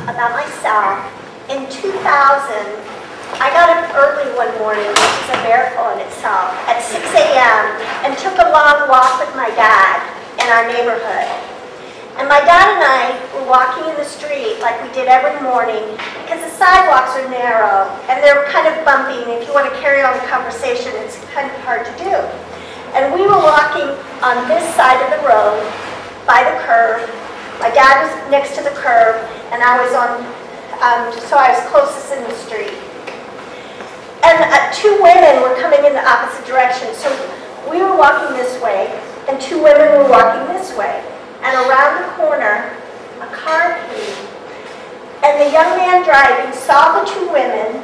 about myself. In 2000, I got up early one morning, which is a miracle in itself, at 6 a.m. and took a long walk with my dad in our neighborhood. And my dad and I were walking in the street like we did every morning because the sidewalks are narrow and they're kind of bumpy, and if you want to carry on the conversation, it's kind of hard to do. And we were walking on this side of the road by the curb. My dad was next to the curb and I was on, so I was closest in the street. And two women were coming in the opposite direction. So we were walking this way and two women were walking this way. And around the corner, a car came. And the young man driving saw the two women,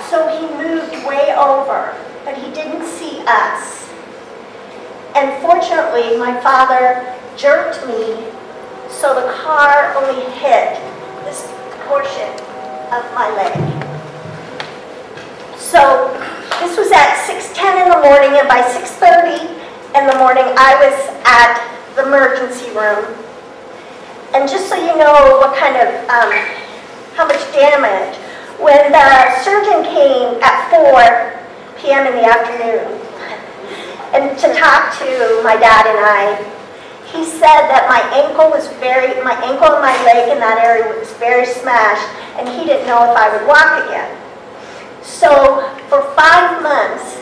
so he moved way over, but he didn't see us. And fortunately, my father jerked me, so the car only hit this portion of my leg. So this was at 6:10 in the morning, and by 6:30 in the morning, I was at the emergency room. And just so you know what kind of, how much damage, when the surgeon came at 4 p.m. in the afternoon and to talk to my dad and I, he said that my ankle and my leg in that area was very smashed, and he didn't know if I would walk again. So for 5 months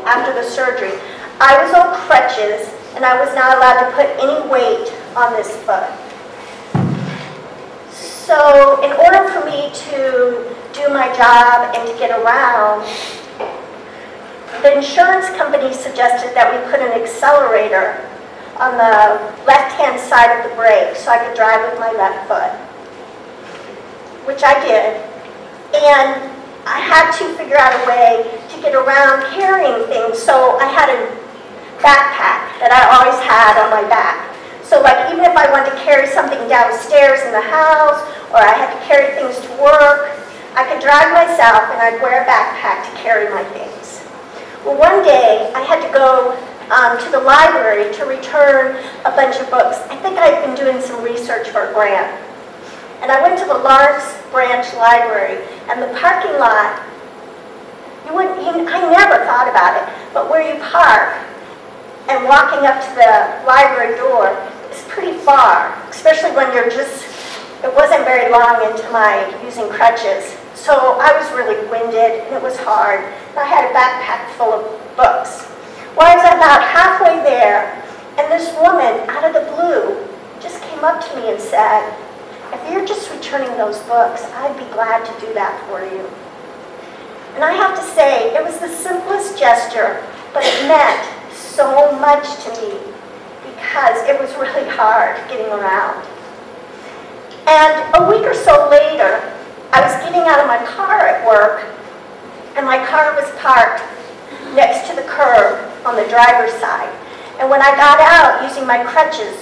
after the surgery, I was on crutches, and I was not allowed to put any weight on this foot. So in order for me to do my job and to get around, the insurance company suggested that we put an accelerator on the left-hand side of the brake so I could drive with my left foot, which I did. And I had to figure out a way to get around carrying things, so I had a backpack that I always had on my back. So like even if I wanted to carry something downstairs in the house, or I had to carry things to work, I could drive myself and I'd wear a backpack to carry my things. Well, one day I had to go to the library to return a bunch of books. I think I'd been doing some research for a grant. And I went to the Lawrence Branch Library, and the parking lot, I never thought about it, but where you park and walking up to the library door is pretty far, especially when you're it wasn't very long into my using crutches. So I was really winded and it was hard. And I had a backpack full of books. Well, I was about halfway there, and this woman, out of the blue, just came up to me and said, "If you're just returning those books, I'd be glad to do that for you." And I have to say, it was the simplest gesture, but it meant so much to me because it was really hard getting around. And a week or so later, I was getting out of my car at work, and my car was parked next to the curb on the driver's side. And when I got out using my crutches,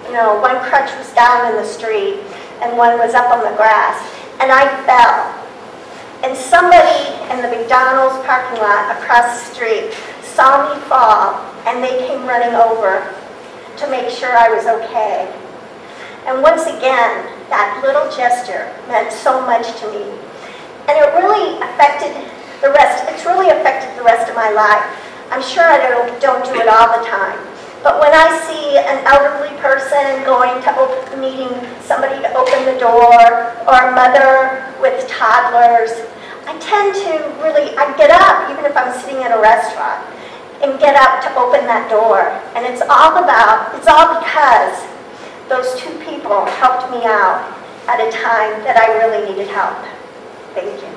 one crutch was down in the street and one was up on the grass, and I fell. And somebody in the McDonald's parking lot across the street saw me fall, and they came running over to make sure I was okay. And once again, that little gesture meant so much to me. And it really affected it's really affected the rest of my life. I'm sure I don't do it all the time. But when I see an elderly person needing somebody to open the door, or a mother with toddlers, I tend to I get up, even if I'm sitting at a restaurant, and get up to open that door. And it's all because those two people helped me out at a time that I really needed help. Thank you.